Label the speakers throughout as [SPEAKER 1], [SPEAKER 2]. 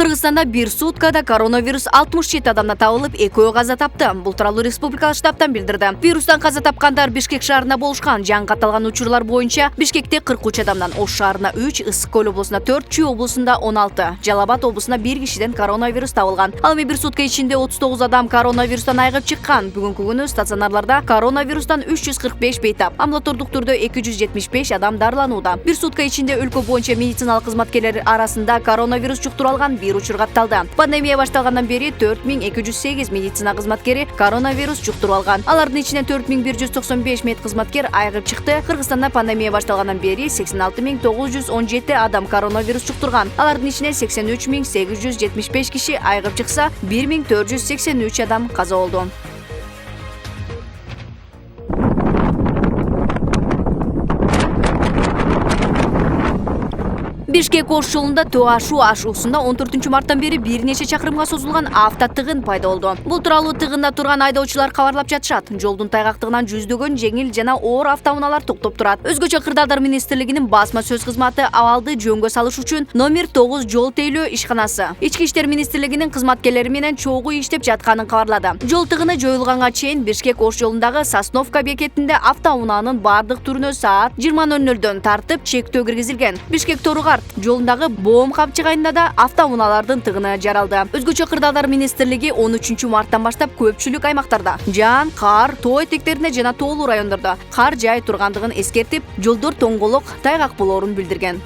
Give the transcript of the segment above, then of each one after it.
[SPEAKER 1] Кыргызстанда бир суткада коронавирус 67 адамдан табылып, 2 каза тапты. Бул тууралуу республикалык штабтан билдирди. Вирустан каза тапкандар Бишкек шаарында болушкан. Жаңы аталган учурлар боюнча Бишкекте 43 адамдан, Ош шаарында 3, Ысык Көл облусунда 4, Чүй облусунда 16, Жалал Абад облусунда 1 кишиден коронавирус табылган. Ал эми бир сутка ичинде 39 адам коронавирустан айыгып чыккан. Бүгүнкү күнү стационарларда коронавирустан 345 бейтап, амбулатордук түрдө 275 адам дарыланууда. Бир сутка ичинде өлкө боюнча медициналык кызматкерлер арасында коронавирус жуктуралган 1 учур катталды. Пандемия башталгандан бери 4208 медицина кызматкери коронавирус жуктуралган. Алардын ичинен 4195 медкызматкер айыгып чыкты. Кыргызстанда пандемия башталгандан бери 86917 адам коронавирус жуктурган. Алардын ичинен 83875 киши айыгып чыкса, 1483 адам каза болду. Бишкек-Ош жолунда Тоашу ашуусунда 14 марттан бери бир нече чакырымга созулган автотыгын пайда болду. Бул тууралуу тыгында турган айдоочулар кабарлап жатышат. Жолдун тайгактыгынан жүздөгөн жеңил жана оор автоунаалар токтоп турат. Өзгөчө Кырдаалдар министрлигинин басма сөз кызматы абалды жөнгө салыш үчүн номер 9 жол тейлөө ишканасы Ички иштер министрлигинин кызматкерлери менен чогуу иштеп жатканын кабарлады. Жол тыгыны жоюлганга чейин Бишкек-Ош жолундагы Сосновка бекетинде автоунаанын бардык түрүнө саат 20:00дөн тартып чектөө киргизилген. Бишкек-Торугарт жолундагы боом капчыгайында да автоунаалардын тыгыны жаралды. Өзгөчө Кырдаалдар министрлиги 13 марттан баштап көпчүлүк аймактарда жаан, кар, тоо этектеринде жана тоолуу райондордо кар жай тургандыгын эскертип, жолдор тоңголок, тайгак болоорун билдирген.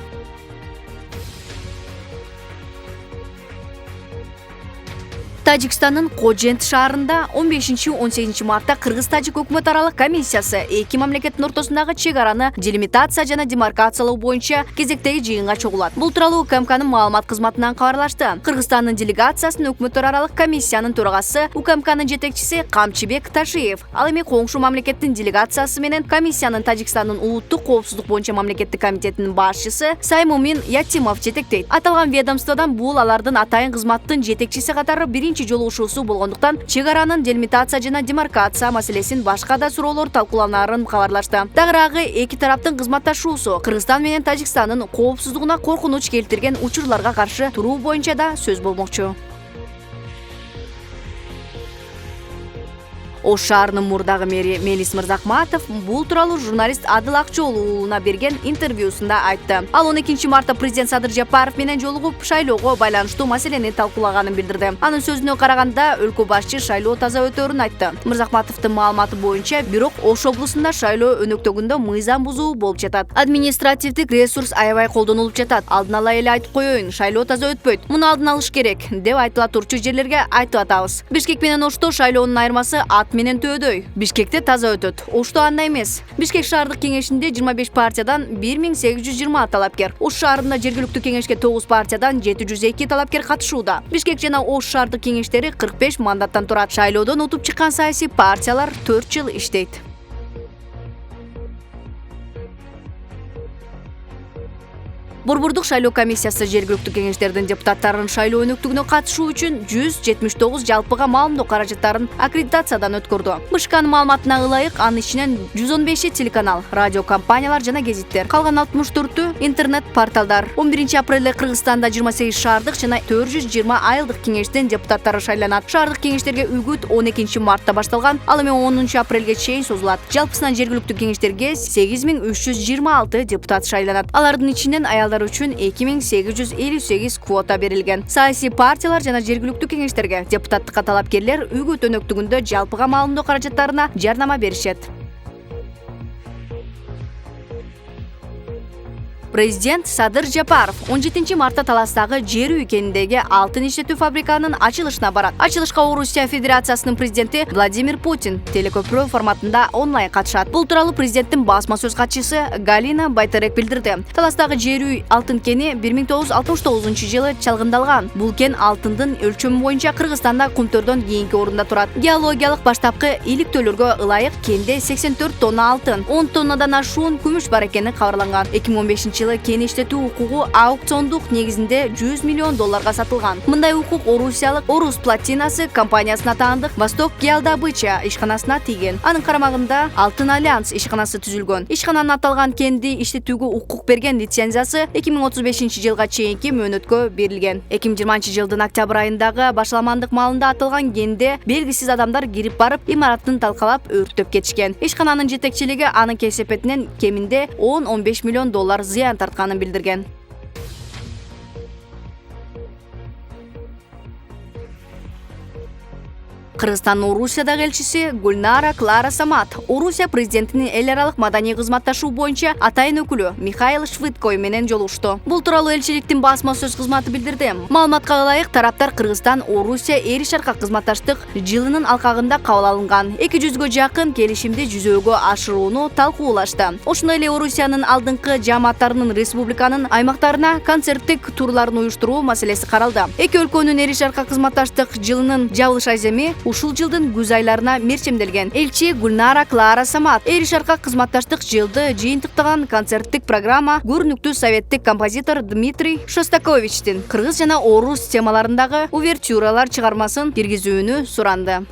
[SPEAKER 1] Тажикстандын Кожент шаарында 15-18 мартта Кыргыз-Тажик өкмөт аралык комиссиясы эки мамлекеттин ортосундагы чек араны делимитация жана демаркациялоо боюнча кезектеги жыйынга чогулат. Бул тууралуу УКМКнын маалымат кызматынан кабарлашты. Кыргызстандын делегациясын өкмөттөр аралык комиссиянын төрагасы УКМКнын жетекчиси Камчыбек Ташиев, ал эми коңшу мамлекеттин делегациясы менен комиссиянын Тажикстандын улуттук коопсуздук боюнча мамлекеттик комитетинин башчысы Саймумин Ятимов жетектейт. Аталган ведомстводон бул алардын атайын кызматтын жетекчиси катары биринчи жолугушуусу болгондуктан чек аранын делимитация жана демаркация маселесин башка да суроолор талкууланарын кабарлашты. Дагыраагы эки тараптын кызматташуусу Кыргызстан менен Тажикстандын коопсуздугуна коркунуч келтирген учурларга каршы туруу боюнча да сөз болмокчу. Ош шаарынын мурдагы мэри Мелис Мырзахматов бул тууралуу журналист Адыл Акчоолууна берген интервьюсунда айтты. Ал 12 мартта президент Садыр Жапаров менен жолугуп шайлоого байланыштуу маселени талкуулаганын билдирди. Анын сөзүнө караганда, өлкө башчы шайлоо таза өтөөрүн айтты. Мырзахматовдун маалыматы боюнча, бирок Ош облусунда шайлоо өнөктөгүндө мыйзам бузуу болуп жатат. Административдик ресурс аябай колдонулуп жатат. Алдын ала эле айтып коеюн, шайлоо таза өтпөйт. Муну алдын алыш керек деп айтыла турчу жерлерге айтып атабыз. Бишкек менен Ошто шайлоонун айырмасы ат менен төөдөй. Бишкекте таза өтөт, Ошто андай эмес. Бишкек шаардык кеңешинде 25 партиядан 1820 талапкер. Ош шаарында жергиликтүү кеңешке 9 партиядан 702 талапкер катышууда. Бишкек жана Ош шаардык кеңештери 45 мандаттан турат. Шайлоодон утуп чыккан саясий партиялар 4 жыл иштейт. Борбордук шайлоо комиссиясы жергиликтүү кеңештердин депутаттарын шайлоо өнөктүгүнө катышуу үчүн 179 жалпыга маалымдоо каражаттарын аккредитациядан өткөрдү. БШКнын маалыматына ылайык, анын ичинен 115 телеканал, радио компаниялар жана гезиттер, калган 64 интернет порталдар. 11 апрелде Кыргызстанда 28 шаардык жана 420 айылдык кеңештин депутаттары шайланат. Шаардык кеңештерге үгүт 12 мартта башталган, ал эми 10 апрелге чейин созулат. Жалпысынан жергиликтүү кеңештерге 8326 депутат шайланат. Алардын ичинен аялдар үчүн 2858 квота берилген. Саясий партиялар жана жергиликтүү кеңештерге депутаттыкка талапкерлер үгүт өнөктүгүндө жалпыга маалымдоо каражаттарына жарнама беришет. Президент Садыр Жапаров 17 мартта Таластагы жер үйкеніндегі алтын иштетүү фабриканын ачылышына барат. Ачылышка Орусия Федерациясынын президенти Владимир Путин телекөпүрө форматында онлайн катышат. Бул тууралуу президенттин басма сөз катчысы Галина Байтерек билдирди. Таластагы жер үй алтын кени 1969-жылы чалгындалган. Бул кен алтындын өлчөмү боюнча Кыргызстанда кумтөрдөн кийинки орунда турат. Геологиялык баштапкы иликтөөлөргө ылайык кенде 84 тонна алтын, 10 тоннадан ашуун күмүш бар экени кабарланган. 2015 жылы кен иштетүү укугу аукциондук негизинде 100 миллион долларга сатылган. Мындай укук орусиялык Орус Платинасы компаниясына таандык Восток Геодобыча ишканасына тийген. Анын карамагында Алтын Альянс ишканасы түзүлгөн. Ишкананын аталган кенди иштетүүгө укук берген лицензиясы 2035 жылга чейинки мөөнөткө берилген. 2020 жылдын октябрь айындагы башаламандык маалында аталган кенде белгисиз адамдар кирип барып, имараттын талкалап өрттөп кетишкен. Ишкананын жетекчилиги анын кесепетинен кеминде 10-15 миллион доллар зыян тартканын билдирген. Кыргызстандын Орусиядагы элчиси Гульнара Клара Самат Орусия президентинин эл аралык маданий кызматташуу боюнча атайын өкүлү Михаил Швыдкой менен жолугушту. Бул тууралуу элчиликтин басма сөз кызматы билдирди. Маалыматка ылайык, тараптар Кыргызстан Орусия Эр Шаркка кызматташтык жылынын алкагында кабыл алынган 200гө жакын келишимди жүзөөгө ашырууну талкуулашты. Ошондой эле Орусиянын алдыңкы жааматтарынын республиканын аймактарына концерттик турларын уюштуруу маселеси каралды. Эки өлкөнүн Эр Шаркка кызматташтык жылынын жабылыш аземи ушул жылдын күз айларына мерчемделген. Элчи Гульнара Клара Самат Эр Шаркка кызматташтык жылды жыйынтыктаган концерттик программа көрүнүктүү советтик композитор Дмитрий Шостаковичтин кыргыз жана орус темаларындагы увертюралар чыгармасын киргизүүнү суранды.